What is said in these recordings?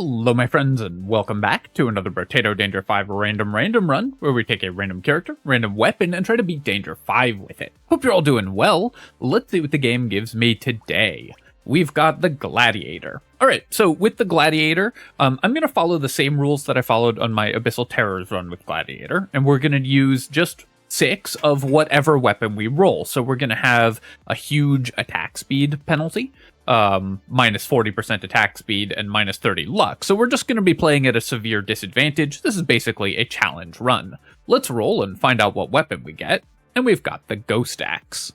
Hello my friends and welcome back to another Brotato Danger 5 random run, where we take a random character, random weapon, and try to beat Danger 5 with it. Hope you're all doing well. Let's see what the game gives me today. We've got the Gladiator. Alright, so with the Gladiator, I'm going to follow the same rules that I followed on my Abyssal Terrors run with Gladiator, and we're going to use just 6 of whatever weapon we roll. So we're going to have a huge attack speed penalty, minus 40% attack speed, and minus 30 luck. So we're just going to be playing at a severe disadvantage. This is basically a challenge run. Let's roll and find out what weapon we get. And we've got the Ghost Axe.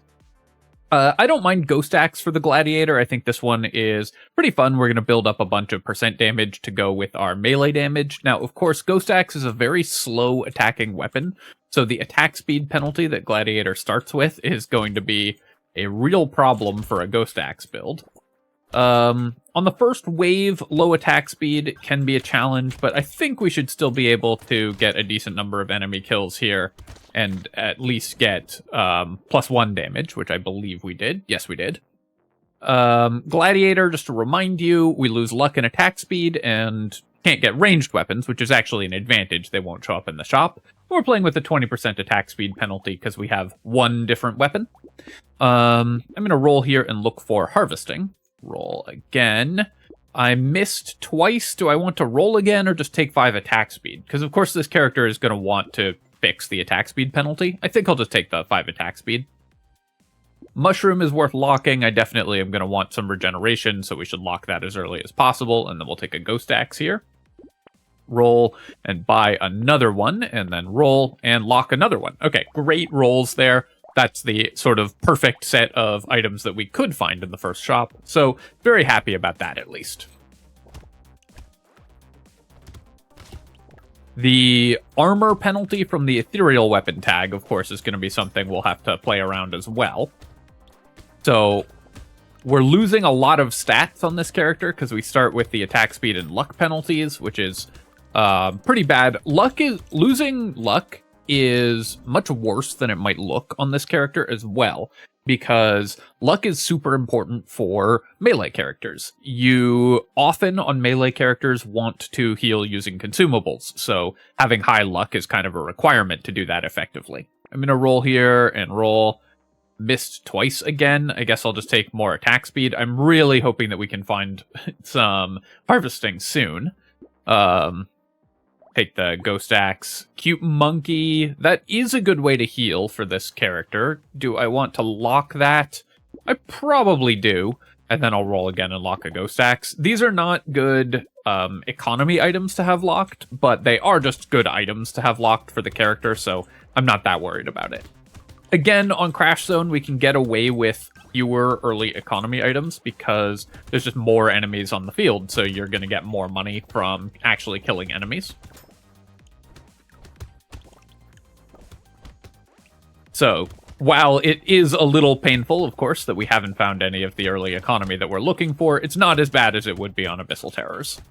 I don't mind Ghost Axe for the Gladiator. I think this one is pretty fun. We're going to build up a bunch of percent damage to go with our melee damage. Now, of course, Ghost Axe is a very slow attacking weapon, so the attack speed penalty that Gladiator starts with is going to be a real problem for a Ghost Axe build. On the first wave, low attack speed can be a challenge, but I think we should still be able to get a decent number of enemy kills here and at least get +1 damage, which I believe we did. Yes, we did. Gladiator, just to remind you, we lose luck and attack speed and can't get ranged weapons, which is actually an advantage. They won't show up in the shop. We're playing with a 20% attack speed penalty because we have one different weapon. I'm going to roll here and look for harvesting. Roll again. I missed twice. Do I want to roll again or just take 5 attack speed? Because of course this character is going to want to fix the attack speed penalty. I think I'll just take the 5 attack speed. Mushroom is worth locking. I definitely am going to want some regeneration, so we should lock that as early as possible, and then we'll take a Ghost Axe here. Roll and buy another one, and then roll and lock another one. Okay, great rolls there. That's the sort of perfect set of items that we could find in the first shop, so very happy about that at least. The armor penalty from the ethereal weapon tag, of course, is going to be something we'll have to play around as well. So we're losing a lot of stats on this character because we start with the attack speed and luck penalties, which is pretty bad. Losing luck is much worse than it might look on this character as well, because luck is super important for melee characters. You often on melee characters want to heal using consumables, so having high luck is kind of a requirement to do that effectively. I'm going to roll here and roll. Missed twice again. I guess I'll just take more attack speed. I'm really hoping that we can find some harvesting soon. Take the Ghost Axe. Cute Monkey. That is a good way to heal for this character. Do I want to lock that? I probably do. And then I'll roll again and lock a Ghost Axe. These are not good economy items to have locked, but they are just good items to have locked for the character, so I'm not that worried about it. Again, on Crash Zone, we can get away with fewer early economy items because there's just more enemies on the field, so you're going to get more money from actually killing enemies. So, while it is a little painful, of course, that we haven't found any of the early economy that we're looking for, it's not as bad as it would be on Abyssal Terrors.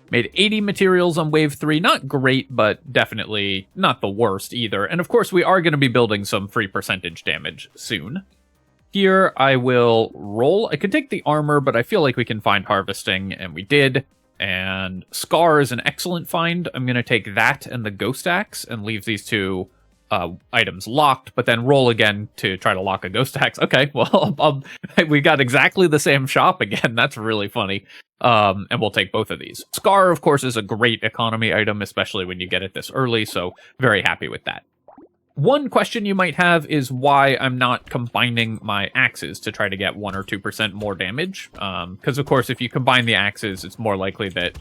Made 80 materials on Wave 3. Not great, but definitely not the worst either. And of course, we are going to be building some free percentage damage soon. Here, I will roll. I could take the armor, but I feel like we can find harvesting, and we did. And Scar is an excellent find. I'm going to take that and the Ghost Axe and leave these two items locked, but then roll again to try to lock a Ghost Axe. Okay, well, we got exactly the same shop again. That's really funny. And we'll take both of these. Scar, of course, is a great economy item, especially when you get it this early, so very happy with that. One question you might have is why I'm not combining my axes to try to get 1 or 2% more damage. Because, of course, if you combine the axes, it's more likely that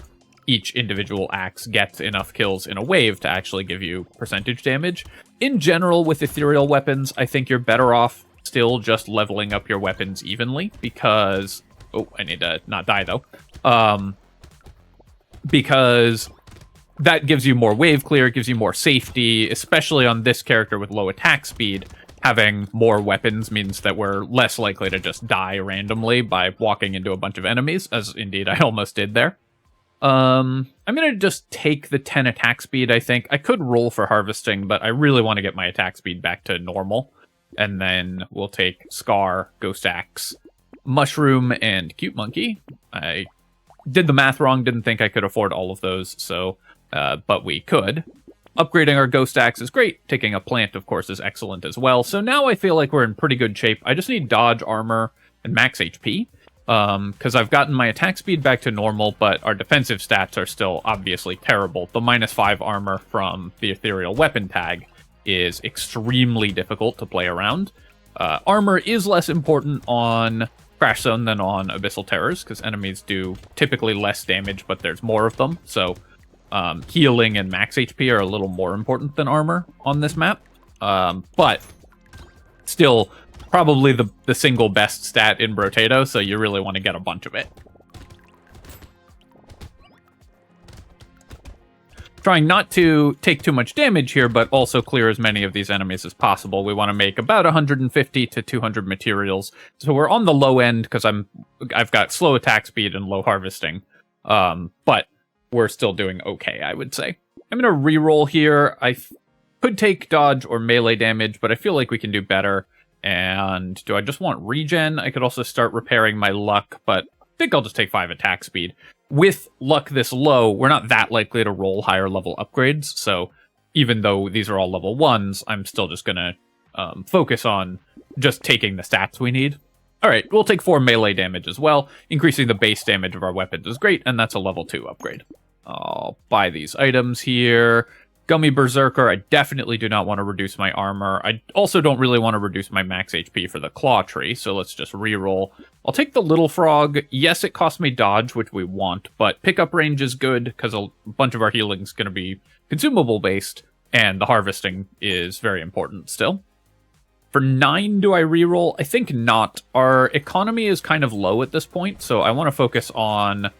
each individual axe gets enough kills in a wave to actually give you percentage damage. In general, with ethereal weapons, I think you're better off still just leveling up your weapons evenly, because... Oh, I need to not die, though. Because that gives you more wave clear, it gives you more safety, especially on this character with low attack speed. Having more weapons means that we're less likely to just die randomly by walking into a bunch of enemies, as indeed I almost did there. I'm going to just take the 10 attack speed, I think. I could roll for harvesting, but I really want to get my attack speed back to normal. And then we'll take Scar, Ghost Axe, Mushroom, and Cute Monkey. I Did the math wrong, didn't think I could afford all of those, so, but we could. Upgrading our ghost axe is great. Taking a plant, of course, is excellent as well. So now I feel like we're in pretty good shape. I just need dodge, armor, and max HP. Because I've gotten my attack speed back to normal, but our defensive stats are still obviously terrible. The -5 armor from the ethereal weapon tag is extremely difficult to play around. Armor is less important on Crash Zone than on Abyssal Terrors, because enemies do typically less damage, but there's more of them. So healing and max HP are a little more important than armor on this map. But still, probably the single best stat in Brotato, so you really want to get a bunch of it. Trying not to take too much damage here, but also clear as many of these enemies as possible. We want to make about 150 to 200 materials. So we're on the low end because I've got slow attack speed and low harvesting. But we're still doing okay, I would say. I'm going to reroll here. I could take dodge or melee damage, but I feel like we can do better. And do I just want regen? I could also start repairing my luck, but I think I'll just take 5 attack speed. With luck this low, we're not that likely to roll higher level upgrades, so even though these are all level 1s, I'm still just going to focus on just taking the stats we need. Alright, we'll take 4 melee damage as well. Increasing the base damage of our weapons is great, and that's a level 2 upgrade. I'll buy these items here. Gummy Berserker, I definitely do not want to reduce my armor. I also don't really want to reduce my max HP for the Claw Tree, so let's just reroll. I'll take the Little Frog. Yes, it costs me dodge, which we want, but pickup range is good, because a bunch of our healing is going to be consumable-based, and the harvesting is very important still. For 9, do I reroll? I think not. Our economy is kind of low at this point, so I want to focus on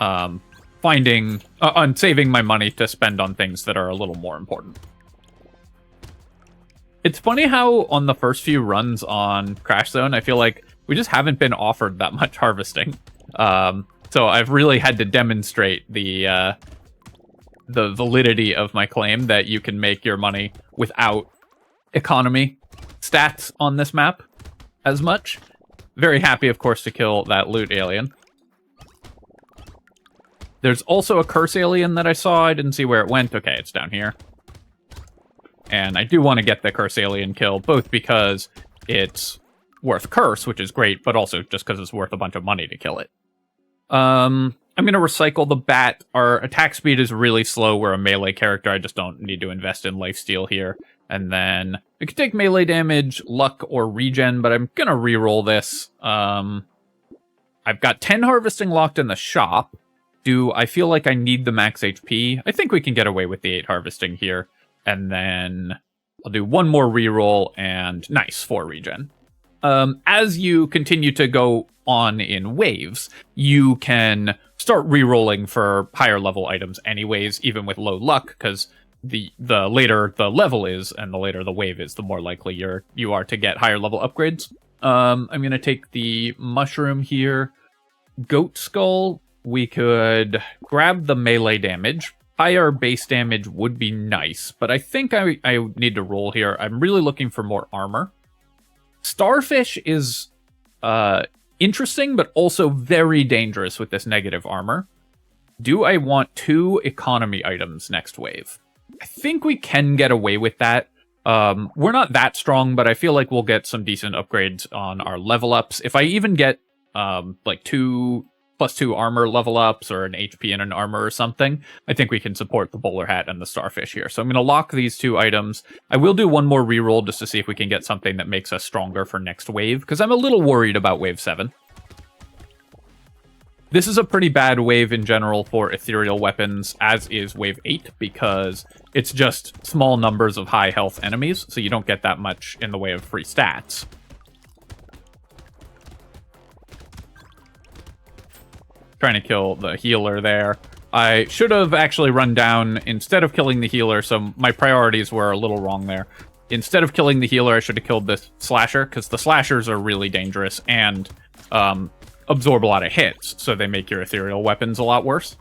on saving my money to spend on things that are a little more important. It's funny how on the first few runs on Crash Zone, I feel like we just haven't been offered that much harvesting. So I've really had to demonstrate the validity of my claim that you can make your money without economy stats on this map as much. Very happy, of course, to kill that loot alien. There's also a curse alien that I saw. I didn't see where it went. Okay, it's down here. And I do want to get the curse alien kill, both because it's worth curse, which is great, but also just because it's worth a bunch of money to kill it. I'm going to recycle the bat. Our attack speed is really slow. We're a melee character. I just don't need to invest in lifesteal here. And then we could take melee damage, luck, or regen, but I'm going to reroll this. I've got 10 harvesting locked in the shop. Do I feel like I need the max HP? I think we can get away with the 8 harvesting here. And then I'll do 1 more reroll, and nice, 4 regen. As you continue to go on in waves, you can start rerolling for higher level items anyways, even with low luck, because the later the level is and the later the wave is, the more likely you are to get higher level upgrades. I'm going to take the mushroom here. Goat skull. We could grab the melee damage. Higher base damage would be nice, but I think I need to roll here. I'm really looking for more armor. Starfish is interesting, but also very dangerous with this negative armor. Do I want 2 economy items next wave? I think we can get away with that. We're not that strong, but I feel like we'll get some decent upgrades on our level ups. If I even get like 2 +2 armor level ups or an HP and an armor or something, I think we can support the bowler hat and the starfish here. So I'm going to lock these 2 items. I will do 1 more reroll just to see if we can get something that makes us stronger for next wave, because I'm a little worried about wave 7. This is a pretty bad wave in general for ethereal weapons, as is wave 8, because it's just small numbers of high health enemies, so you don't get that much in the way of free stats. Trying to kill the healer there. I should have actually run down instead of killing the healer, so my priorities were a little wrong there. Instead of killing the healer, I should have killed the slasher, because the slashers are really dangerous and absorb a lot of hits, so they make your ethereal weapons a lot worse.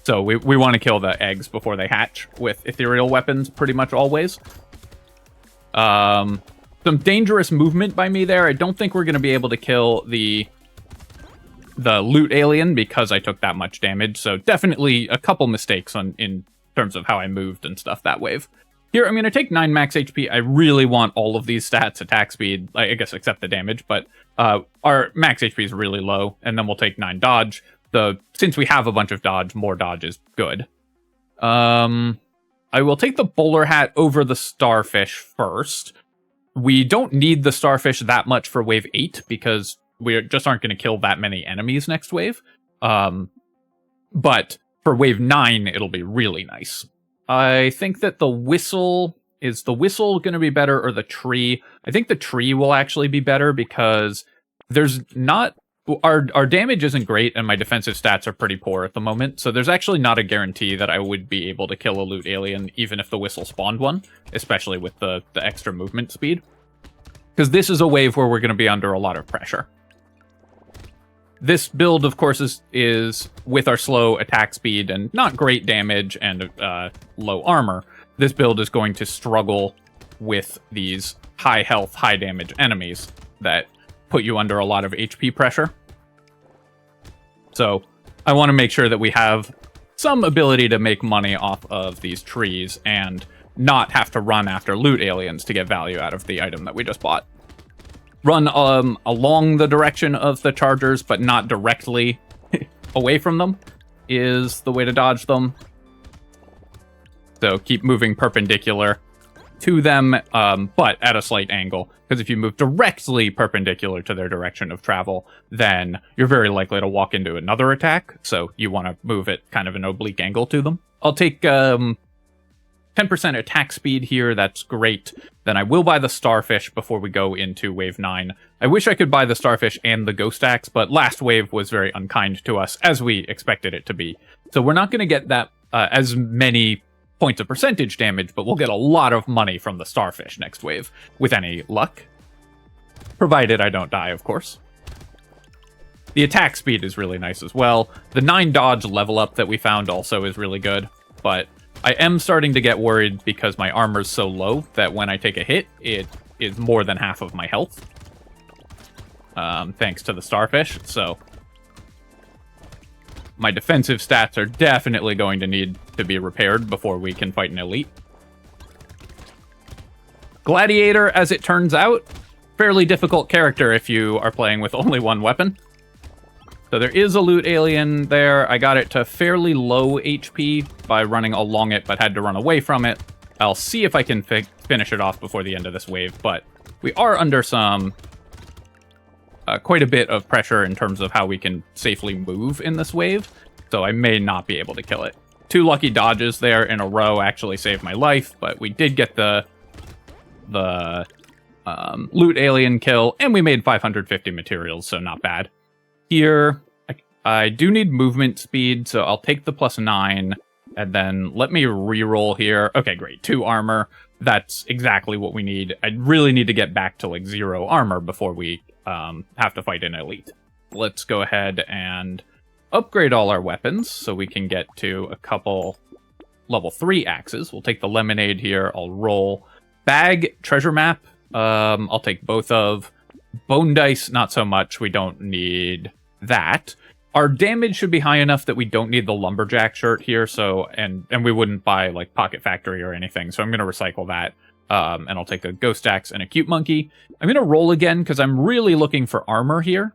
So we want to kill the eggs before they hatch with ethereal weapons pretty much always. Some dangerous movement by me there. I don't think we're going to be able to kill the the loot alien because I took that much damage. So definitely a couple mistakes in terms of how I moved and stuff that wave. Here, I'm going to take 9 max HP. I really want all of these stats, attack speed, I guess except the damage, but our max HP is really low, and then we'll take 9 dodge. Since we have a bunch of dodge, more dodge is good. I will take the bowler hat over the starfish first. We don't need the starfish that much for wave 8 because we just aren't going to kill that many enemies next wave. But for wave 9, it'll be really nice. I think that the whistle... Is the whistle going to be better or the tree? I think the tree will actually be better because there's not... Our damage isn't great and my defensive stats are pretty poor at the moment, so there's actually not a guarantee that I would be able to kill a loot alien even if the whistle spawned one, especially with the extra movement speed. Because this is a wave where we're going to be under a lot of pressure. This build, of course, is with our slow attack speed and not great damage and low armor. This build is going to struggle with these high health, high damage enemies that put you under a lot of HP pressure. So I want to make sure that we have some ability to make money off of these trees and not have to run after loot aliens to get value out of the item that we just bought. Run along the direction of the chargers, but not directly away from them is the way to dodge them. So keep moving perpendicular to them, but at a slight angle. Because if you move directly perpendicular to their direction of travel, then you're very likely to walk into another attack. So you want to move at kind of an oblique angle to them. I'll take 10% attack speed here. That's great. Then I will buy the starfish before we go into wave 9. I wish I could buy the starfish and the ghost axe, but last wave was very unkind to us, as we expected it to be. So we're not going to get that as many points of percentage damage, but we'll get a lot of money from the starfish next wave, with any luck. Provided I don't die, of course. The attack speed is really nice as well. The 9 dodge level up that we found also is really good, but I am starting to get worried because my armor's so low that when I take a hit, it is more than half of my health. Thanks to the starfish, so my defensive stats are definitely going to need to be repaired before we can fight an elite. Gladiator, as it turns out, fairly difficult character if you are playing with only one weapon. So there is a loot alien there. I got it to fairly low HP by running along it, but had to run away from it. I'll see if I can finish it off before the end of this wave, but we are under some... quite a bit of pressure in terms of how we can safely move in this wave, so I may not be able to kill it. 2 lucky dodges there in a row actually saved my life, but we did get the loot alien kill, and we made 550 materials, so not bad. Here, I do need movement speed, so I'll take the +9, and then let me reroll here. Okay, great, 2 armor. That's exactly what we need. I really need to get back to like 0 armor before we have to fight an elite. Let's go ahead and upgrade all our weapons so we can get to a couple level 3 axes. We'll take the lemonade here. I'll roll. Bag, treasure map, I'll take both of. Bone dice, not so much. We don't need that. Our damage should be high enough that we don't need the lumberjack shirt here, so and we wouldn't buy like Pocket Factory or anything, so I'm going to recycle that. And I'll take a ghost axe and a cute monkey. I'm going to roll again because I'm really looking for armor here.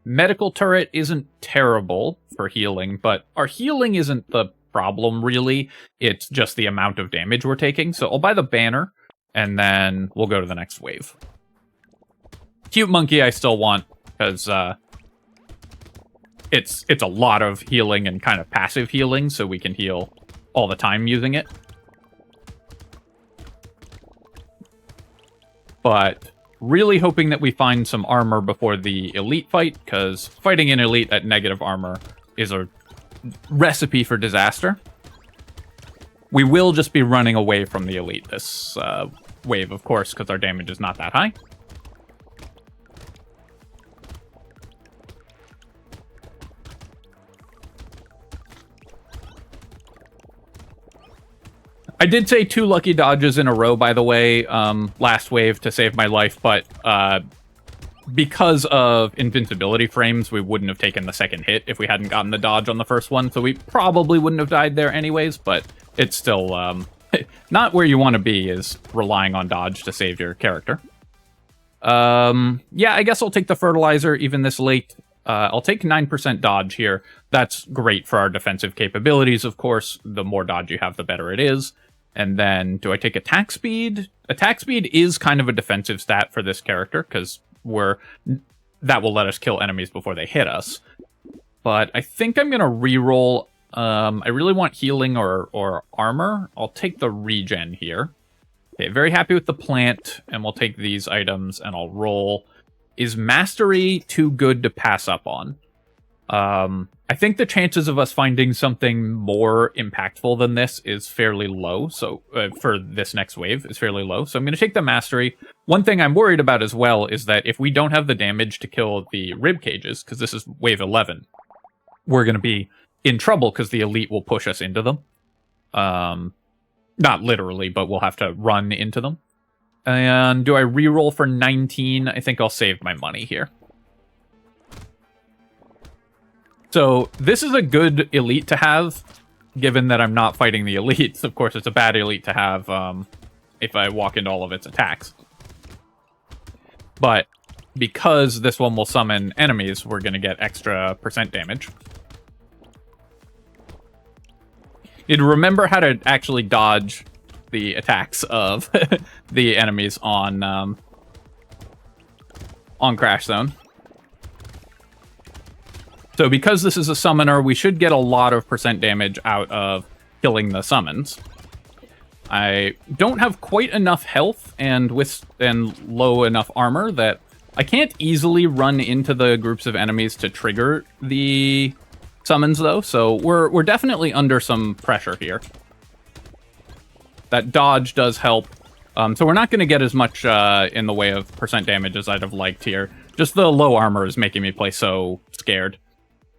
Medical turret isn't terrible for healing, but our healing isn't the problem really. It's just the amount of damage we're taking. So I'll buy the banner and then we'll go to the next wave. Cute monkey I still want because it's a lot of healing and kind of passive healing, so we can heal all the time using it. But really hoping that we find some armor before the elite fight, because fighting an elite at negative armor is a recipe for disaster. We will just be running away from the elite this wave, of course, because our damage is not that high. I did say 2 lucky dodges in a row, by the way, last wave to save my life, but because of invincibility frames, we wouldn't have taken the second hit if we hadn't gotten the dodge on the first one, so we probably wouldn't have died there anyways, but it's still not where you want to be, is relying on dodge to save your character. Yeah, I guess I'll take the fertilizer even this late. I'll take 9% dodge here. That's great for our defensive capabilities, of course. The more dodge you have, the better it is. And then, do I take attack speed? Attack speed is kind of a defensive stat for this character, because that will let us kill enemies before they hit us. But I think I'm going to reroll. I really want healing or armor. I'll take the regen here. Okay, very happy with the plant, and we'll take these items, and I'll roll. Is mastery too good to pass up on? I think the chances of us finding something more impactful than this is fairly low. So for this next wave is fairly low. So I'm going to take the mastery. One thing I'm worried about as well is that if we don't have the damage to kill the rib cages, because this is wave 11, we're going to be in trouble because the elite will push us into them. Not literally, but we'll have to run into them. And do I reroll for 19? I think I'll save my money here. So this is a good elite to have, given that I'm not fighting the elites. Of course, it's a bad elite to have if I walk into all of its attacks. But because this one will summon enemies, we're going to get extra percent damage. You'd remember how to actually dodge the attacks of the enemies on Crash Zone. So because this is a summoner, we should get a lot of percent damage out of killing the summons. I don't have quite enough health and low enough armor that I can't easily run into the groups of enemies to trigger the summons, though. So we're definitely under some pressure here. That dodge does help. So we're not going to get as much in the way of percent damage as I'd have liked here. Just the low armor is making me play so scared.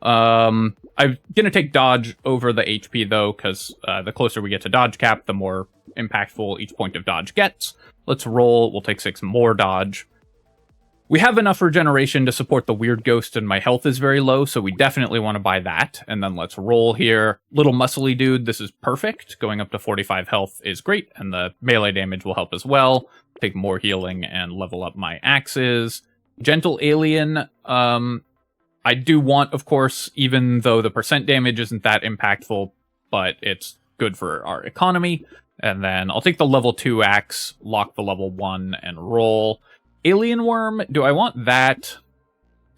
I'm going to take dodge over the HP, though, because the closer we get to dodge cap, the more impactful each point of dodge gets. Let's roll. We'll take 6 more dodge. We have enough regeneration to support the weird ghost, and my health is very low, so we definitely want to buy that. And then let's roll here. Little muscly dude, this is perfect. Going up to 45 health is great, and the melee damage will help as well. Take more healing and level up my axes. Gentle alien, I do want, of course, even though the percent damage isn't that impactful, but it's good for our economy. And then I'll take the level 2 axe, lock the level 1, and roll. Alien Worm, do I want that?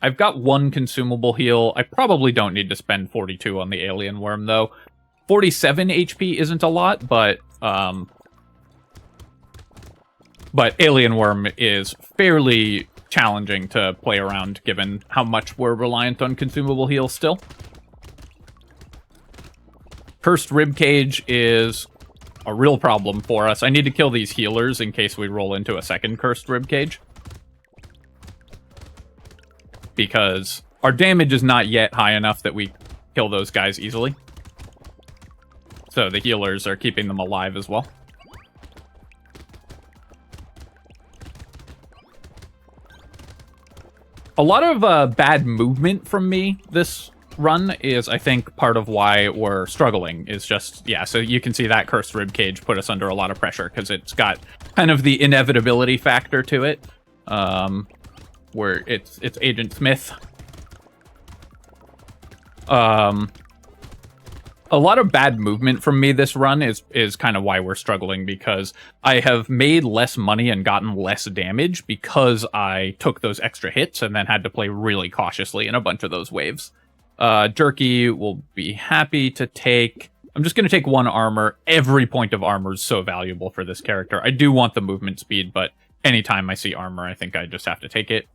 I've got 1 consumable heal. I probably don't need to spend 42 on the Alien Worm, though. 47 HP isn't a lot, but Alien Worm is fairly challenging to play around, given how much we're reliant on consumable heals still. Cursed Ribcage is a real problem for us. I need to kill these healers in case we roll into a second Cursed Ribcage, because our damage is not yet high enough that we kill those guys easily. So the healers are keeping them alive as well. A lot of bad movement from me this run is, I think, part of why we're struggling. Is just, yeah, so you can see that Cursed Ribcage put us under a lot of pressure, because it's got kind of the inevitability factor to it, where it's Agent Smith. A lot of bad movement from me this run is kind of why we're struggling, because I have made less money and gotten less damage because I took those extra hits and then had to play really cautiously in a bunch of those waves. Jerky will be happy to take. I'm just going to take 1 armor. Every point of armor is so valuable for this character. I do want the movement speed, but anytime I see armor, I think I just have to take it.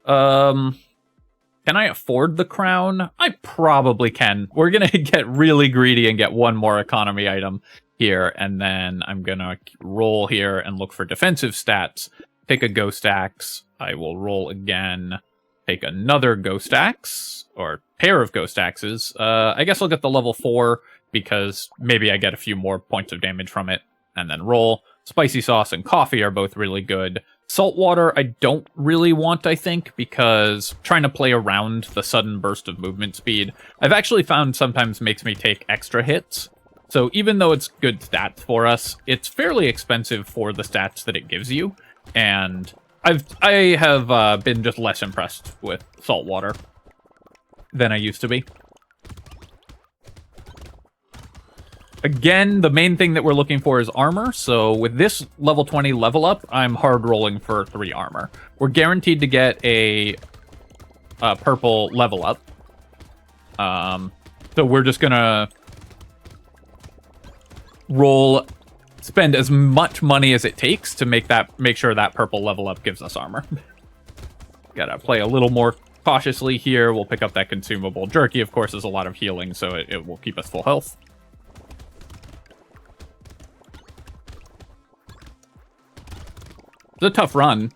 Can I afford the crown? I probably can. We're going to get really greedy and get 1 more economy item here, and then I'm going to roll here and look for defensive stats. Take a Ghost Axe. I will roll again. Take another Ghost Axe, or pair of Ghost Axes. I guess I'll get the level 4, because maybe I get a few more points of damage from it, and then roll. Spicy Sauce and Coffee are both really good. Saltwater I don't really want, I think, because trying to play around the sudden burst of movement speed, I've actually found sometimes makes me take extra hits. So even though it's good stats for us, it's fairly expensive for the stats that it gives you, and I have been just less impressed with Saltwater than I used to be. Again, the main thing that we're looking for is armor, so with this level 20 level up, I'm hard rolling for 3 armor. We're guaranteed to get a purple level up. So we're just gonna spend as much money as it takes to make sure that purple level up gives us armor. Gotta play a little more cautiously here. We'll pick up that consumable. Jerky, of course, is a lot of healing, so it will keep us full health. It's a tough run.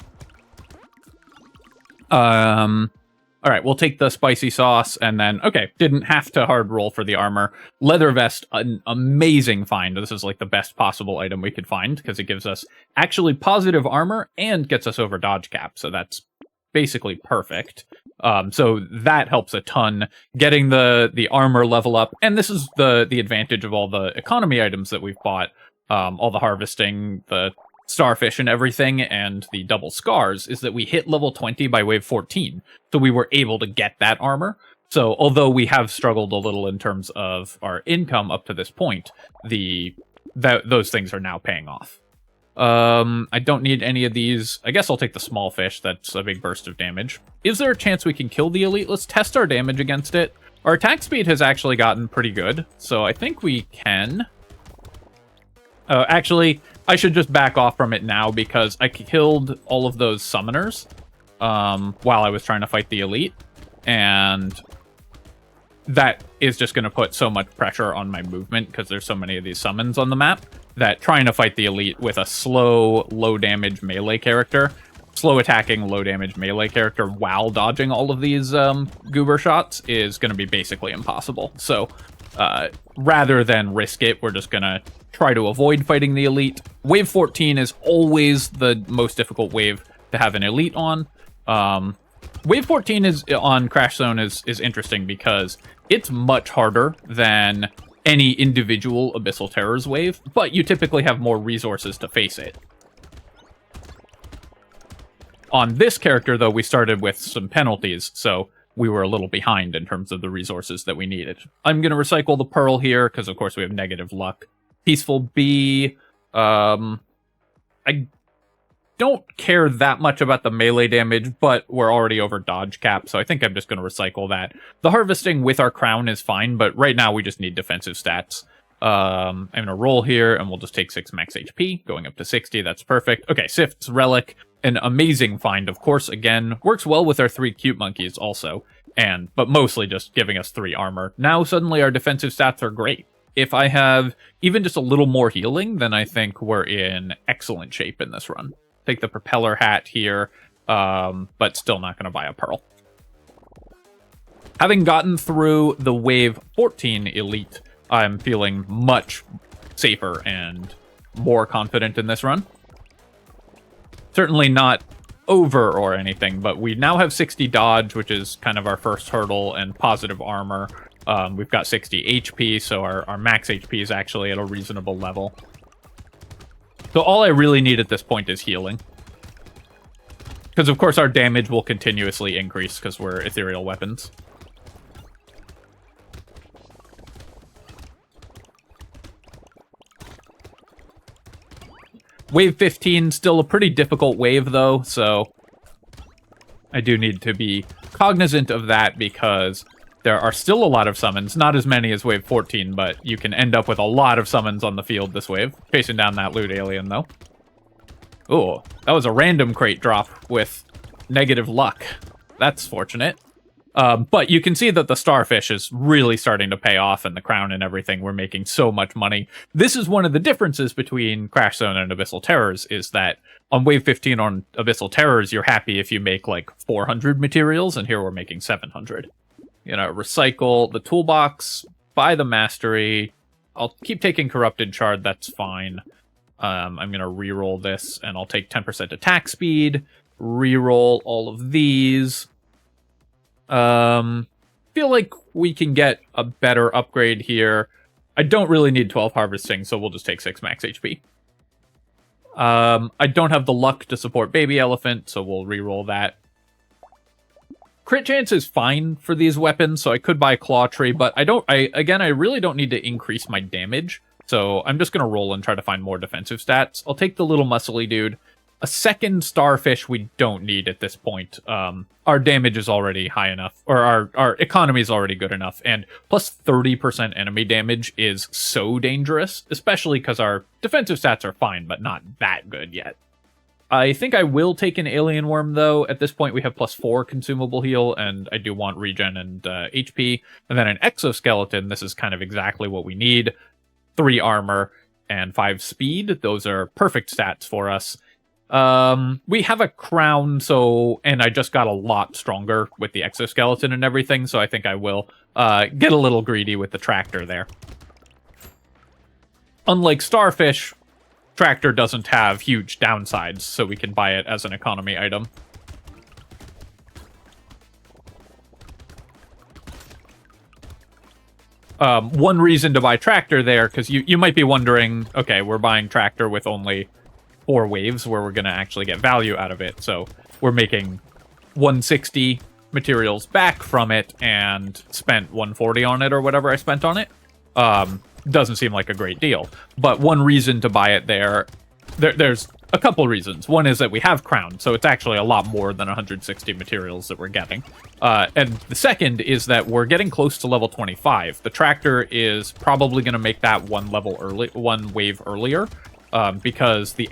Alright, we'll take the spicy sauce, and then, okay, didn't have to hard roll for the armor. Leather vest, an amazing find. This is like the best possible item we could find, because it gives us actually positive armor and gets us over dodge cap, so that's basically perfect. So that helps a ton, getting the armor level up, and this is the advantage of all the economy items that we've bought, all the harvesting, the starfish and everything, and the double scars, is that we hit level 20 by wave 14, so we were able to get that armor. So although we have struggled a little in terms of our income up to this point, those things are now paying off. I don't need any of these. I guess I'll take the small fish. That's a big burst of damage. Is there a chance we can kill the elite? Let's test our damage against it. Our attack speed has actually gotten pretty good, so I think we can. Actually, I should just back off from it now because I killed all of those summoners while I was trying to fight the elite, and that is just going to put so much pressure on my movement because there's so many of these summons on the map that trying to fight the elite with a slow, low-damage melee character, slow-attacking, low-damage melee character while dodging all of these goober shots is going to be basically impossible. So rather than risk it, we're just going to try to avoid fighting the elite. Wave 14 is always the most difficult wave to have an elite on. Wave 14 is on Crash Zone is interesting because it's much harder than any individual Abyssal Terrors wave, but you typically have more resources to face it. On this character, though, we started with some penalties, so we were a little behind in terms of the resources that we needed. I'm going to recycle the pearl here, because of course we have negative luck. Peaceful Bee. I don't care that much about the melee damage, but we're already over dodge cap, so I think I'm just going to recycle that. The harvesting with our crown is fine, but right now we just need defensive stats. I'm going to roll here, and we'll just take 6 max HP, going up to 60. That's perfect. Okay, Sift's Relic. An amazing find, of course, again. Works well with our 3 cute monkeys also, but mostly just giving us 3 armor. Now suddenly our defensive stats are great. If I have even just a little more healing, then I think we're in excellent shape in this run. Take the propeller hat here, but still not going to buy a pearl. Having gotten through the wave 14 elite, I'm feeling much safer and more confident in this run. Certainly not over or anything, but we now have 60 dodge, which is kind of our first hurdle, and positive armor. We've got 60 HP, so our max HP is actually at a reasonable level. So all I really need at this point is healing. Because of course our damage will continuously increase because we're ethereal weapons. Wave 15, still a pretty difficult wave though, so I do need to be cognizant of that because there are still a lot of summons, not as many as wave 14, but you can end up with a lot of summons on the field this wave. Chasing down that loot alien though. Ooh, that was a random crate drop with negative luck. That's fortunate. But you can see that the starfish is really starting to pay off, and the crown and everything. We're making so much money. This is one of the differences between Crash Zone and Abyssal Terrors, is that on Wave 15 on Abyssal Terrors, you're happy if you make like 400 materials, and here we're making 700. You know, recycle the toolbox, buy the mastery. I'll keep taking Corrupted Shard, that's fine. I'm going to reroll this, and I'll take 10% attack speed, reroll all of these. Feel like we can get a better upgrade here. I don't really need 12 harvesting, so we'll just take 6 max HP. I don't have the luck to support baby elephant, so we'll reroll that. Crit chance is fine for these weapons, so I could buy Claw Tree, but I really don't need to increase my damage. So I'm just going to roll and try to find more defensive stats. I'll take the little muscly dude. A second starfish we don't need at this point. Our damage is already high enough, or our economy is already good enough, and plus 30% enemy damage is so dangerous, especially because our defensive stats are fine, but not that good yet. I think I will take an alien worm, though. At this point, we have plus 4 consumable heal, and I do want regen and HP. And then an exoskeleton, this is kind of exactly what we need. 3 armor and 5 speed. Those are perfect stats for us. We have a crown, and I just got a lot stronger with the exoskeleton and everything, so I think I will get a little greedy with the tractor there. Unlike starfish, tractor doesn't have huge downsides, so we can buy it as an economy item. One reason to buy tractor there, because you might be wondering, okay, we're buying tractor with only 4 waves where we're going to actually get value out of it, so we're making 160 materials back from it and spent 140 on it or whatever I spent on it. Doesn't seem like a great deal. But one reason to buy it there's a couple reasons. One is that we have crown, so it's actually a lot more than 160 materials that we're getting. And the second is that we're getting close to level 25. The tractor is probably going to make that one wave earlier, because the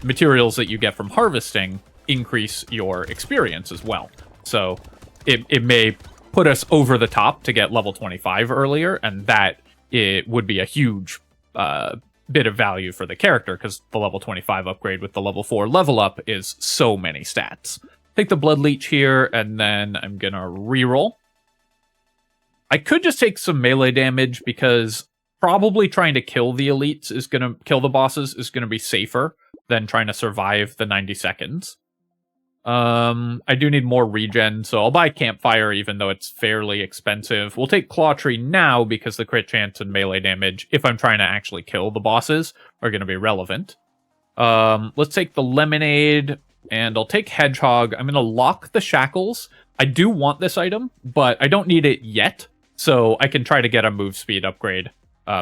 materials that you get from harvesting increase your experience as well. So it may put us over the top to get level 25 earlier, and that it would be a huge bit of value for the character, because the level 25 upgrade with the level 4 level up is so many stats. Take the blood leech here, and then I'm gonna reroll. I could just take some melee damage, because probably trying to kill the elites is gonna kill the bosses is gonna be safer than trying to survive the 90 seconds. I do need more regen, so I'll buy Campfire, even though it's fairly expensive. We'll take Claw Tree now, because the crit chance and melee damage, if I'm trying to actually kill the bosses, are going to be relevant. Let's take the Lemonade, and I'll take Hedgehog. I'm going to lock the Shackles. I do want this item, but I don't need it yet, so I can try to get a move speed upgrade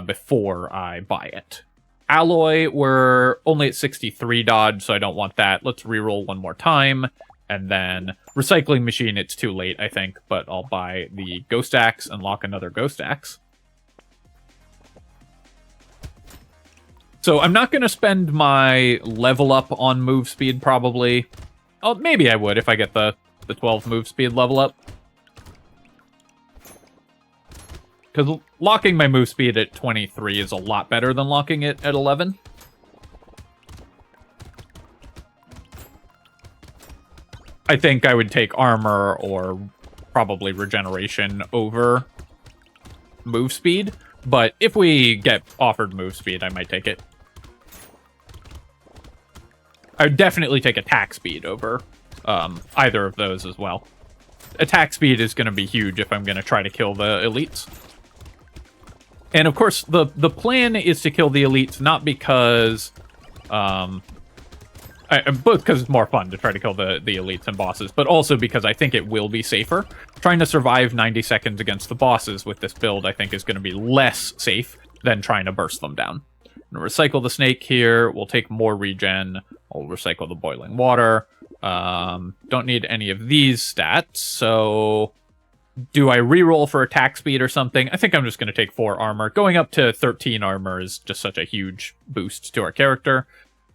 before I buy it. Alloy, we're only at 63 dodge, so I don't want that. Let's reroll one more time. And then Recycling Machine, it's too late, I think, but I'll buy the Ghost Axe and lock another Ghost Axe. So I'm not going to spend my level up on move speed, probably. Oh, maybe I would if I get the 12 move speed level up. Because locking my move speed at 23 is a lot better than locking it at 11. I think I would take armor or probably regeneration over move speed. But if we get offered move speed, I might take it. I would definitely take attack speed over either of those as well. Attack speed is going to be huge if I'm going to try to kill the elites. And of course, the plan is to kill the elites not because, both because it's more fun to try to kill the elites and bosses, but also because I think it will be safer. Trying to survive 90 seconds against the bosses with this build, I think, is going to be less safe than trying to burst them down. I'm going to recycle the snake here. We'll take more regen. I'll recycle the boiling water. Don't need any of these stats, so do I reroll for attack speed or something? I think I'm just going to take 4 armor. Going up to 13 armor is just such a huge boost to our character.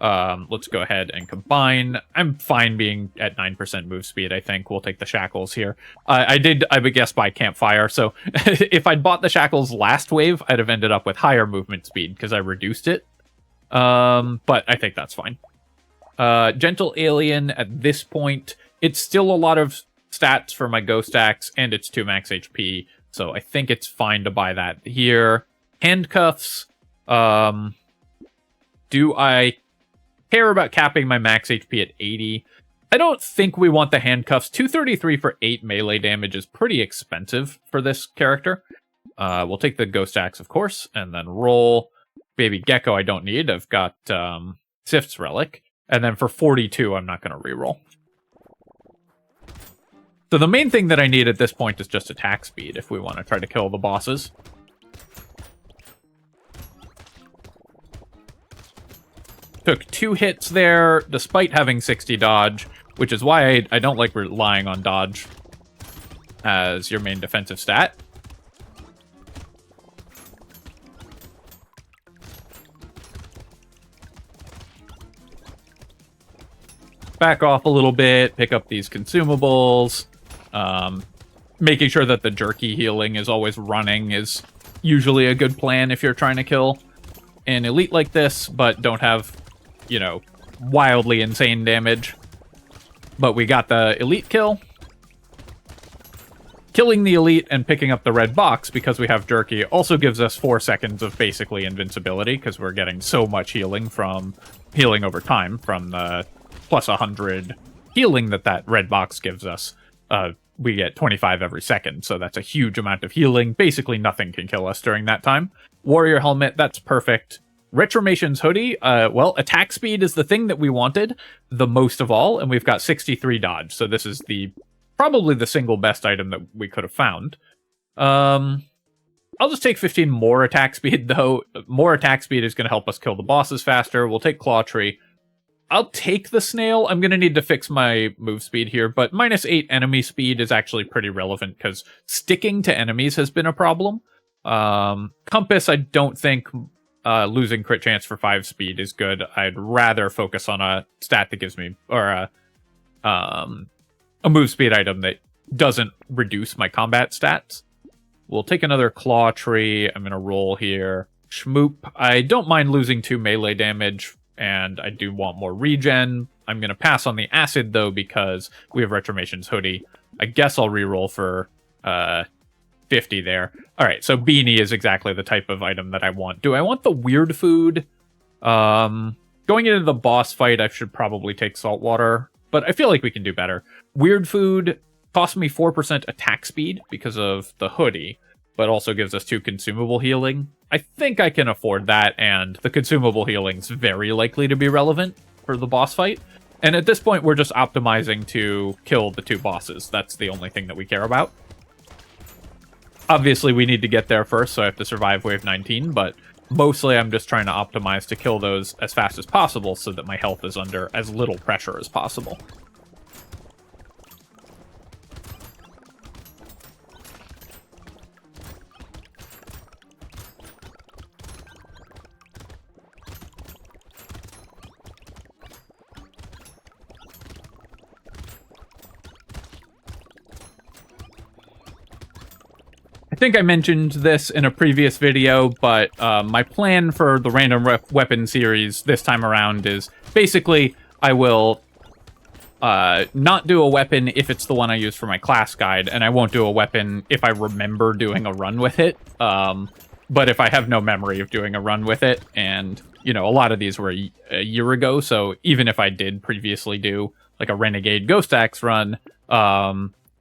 Let's go ahead and combine. I'm fine being at 9% move speed, I think. We'll take the shackles here. I would guess by Campfire, so if I'd bought the shackles last wave, I'd have ended up with higher movement speed because I reduced it. But I think that's fine. Gentle Alien, at this point, it's still a lot of stats for my Ghost Axe, and it's 2 max HP, so I think it's fine to buy that here. Handcuffs, do Do I care about capping my max HP at 80? I don't think we want the handcuffs. 233 for 8 melee damage is pretty expensive for this character. We'll take the Ghost Axe, of course, and then roll. Baby Gecko I don't need. I've got Sift's Relic. And then for 42, I'm not going to reroll. So the main thing that I need at this point is just attack speed if we want to try to kill the bosses. Took 2 hits there, despite having 60 dodge, which is why I don't like relying on dodge as your main defensive stat. Back off a little bit, pick up these consumables. Making sure that the jerky healing is always running is usually a good plan if you're trying to kill an elite like this, but don't have, you know, wildly insane damage. But we got the elite kill. Killing the elite and picking up the red box because we have jerky also gives us 4 seconds of basically invincibility because we're getting so much healing from healing over time from the plus 100 healing that red box gives us. We get 25 every second, so that's a huge amount of healing. Basically nothing can kill us during that time. Warrior helmet, that's perfect. Retromation's hoodie, well, attack speed is the thing that we wanted the most of all, and we've got 63 dodge, so this is probably the single best item that we could have found. I'll just take 15 more attack speed, though. More attack speed is going to help us kill the bosses faster. We'll take Claw Tree. I'll take the snail. I'm going to need to fix my move speed here, but -8 enemy speed is actually pretty relevant because sticking to enemies has been a problem. Compass, I don't think losing crit chance for 5 speed is good. I'd rather focus on a stat that gives me, or a move speed item that doesn't reduce my combat stats. We'll take another Claw Tree. I'm going to roll here. Schmoop. I don't mind losing 2 melee damage, and I do want more regen. I'm going to pass on the acid, though, because we have Retromation's hoodie. I guess I'll reroll for 50 there. All right, so Beanie is exactly the type of item that I want. Do I want the weird food? Going into the boss fight, I should probably take Saltwater, but I feel like we can do better. Weird food costs me 4% attack speed because of the hoodie, but also gives us 2 consumable healing. I think I can afford that, and the consumable healing's very likely to be relevant for the boss fight. And at this point, we're just optimizing to kill the 2 bosses. That's the only thing that we care about. Obviously, we need to get there first, so I have to survive wave 19, but mostly I'm just trying to optimize to kill those as fast as possible so that my health is under as little pressure as possible. I think I mentioned this in a previous video, but my plan for the random weapon series this time around is basically I will not do a weapon if it's the one I use for my class guide, and I won't do a weapon if I remember doing a run with it. But if I have no memory of doing a run with it, and, you know, a lot of these were a year ago, so even if I did previously do, like, a Renegade Ghost Axe run,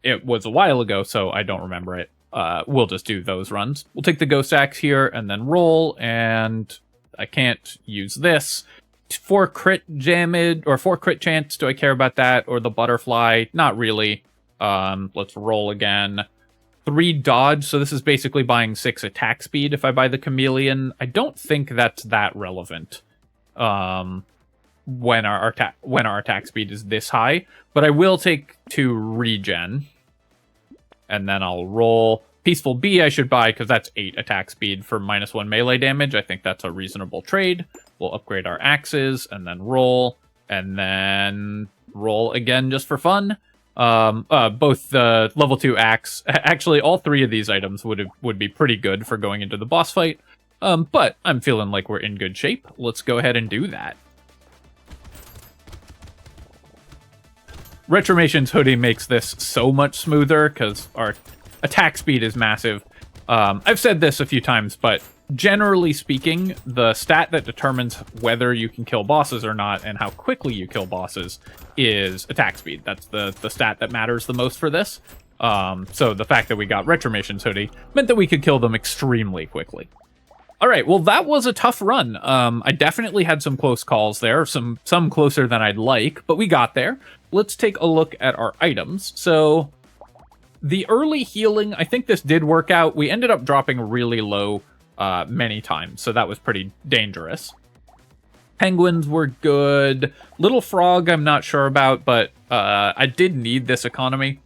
it was a while ago, so I don't remember it. We'll just do those runs. We'll take the Ghost Axe here and then roll, and I can't use this. 4 crit damage, or 4 crit chance, do I care about that? Or the butterfly? Not really. Let's roll again. 3 dodge, so this is basically buying 6 attack speed if I buy the chameleon. I don't think that's that relevant when our attack speed is this high, but I will take 2 regen. And then I'll roll. Peaceful Bee I should buy because that's 8 attack speed for -1 melee damage. I think that's a reasonable trade. We'll upgrade our axes and then roll. And then roll again just for fun. Both the level 2 axe... Actually, all 3 of these items would be pretty good for going into the boss fight. But I'm feeling like we're in good shape. Let's go ahead and do that. Retromation's hoodie makes this so much smoother because our attack speed is massive. I've said this a few times, but generally speaking, the stat that determines whether you can kill bosses or not and how quickly you kill bosses is attack speed. That's the stat that matters the most for this. So the fact that we got Retromation's hoodie meant that we could kill them extremely quickly. All right, well, that was a tough run. I definitely had some close calls there, some closer than I'd like, but we got there. Let's take a look at our items. So the early healing, I think this did work out. We ended up dropping really low many times, so that was pretty dangerous. Penguins were good. Little Frog, I'm not sure about, but I did need this economy.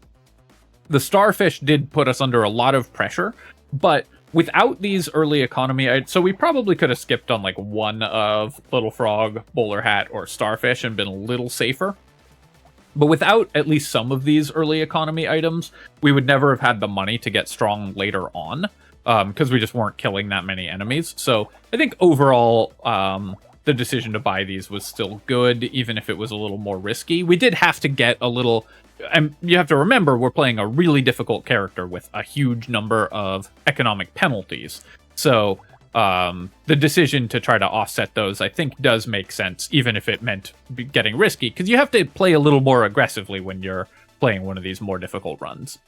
The Starfish did put us under a lot of pressure, but without these early economy, so we probably could have skipped on like one of Little Frog, Bowler Hat, or Starfish and been a little safer. But without at least some of these early economy items, we would never have had the money to get strong later on, because we just weren't killing that many enemies. So I think overall, the decision to buy these was still good, even if it was a little more risky. We did have to get a little... And you have to remember, we're playing a really difficult character with a huge number of economic penalties. So the decision to try to offset those, I think, does make sense, even if it meant getting risky, because you have to play a little more aggressively when you're playing one of these more difficult runs.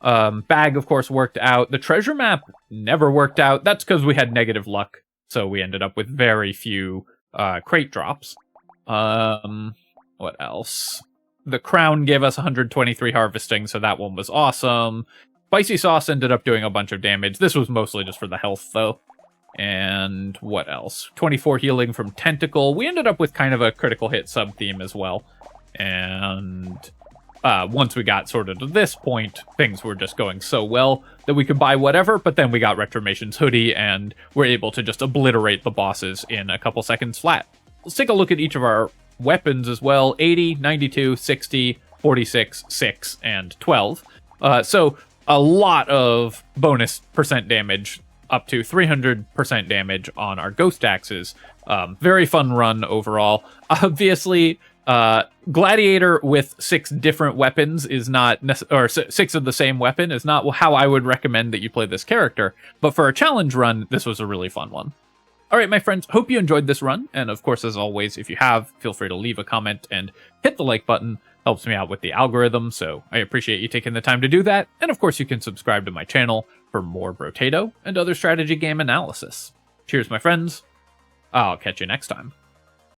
Bag, of course, worked out. The treasure map never worked out. That's because we had negative luck, so we ended up with very few crate drops. What else? The crown gave us 123 harvesting, so that one was awesome. Spicy sauce ended up doing a bunch of damage. This was mostly just for the health, though. And what else? 24 healing from Tentacle. We ended up with kind of a critical hit sub-theme as well. And once we got sort of to this point, things were just going so well that we could buy whatever, but then we got Retromation's hoodie, and we're able to just obliterate the bosses in a couple seconds flat. Let's take a look at each of our weapons as well. 80, 92, 60, 46, 6, and 12. So a lot of bonus percent damage, up to 300% damage on our ghost axes. Very fun run overall. Obviously, Gladiator with 6 different weapons is not, or 6 of the same weapon is not how I would recommend that you play this character. But for a challenge run, this was a really fun one. All right, my friends, hope you enjoyed this run. And of course, as always, if you have, feel free to leave a comment and hit the like button. Helps me out with the algorithm, so I appreciate you taking the time to do that. And of course, you can subscribe to my channel for more Brotato and other strategy game analysis. Cheers, my friends. I'll catch you next time.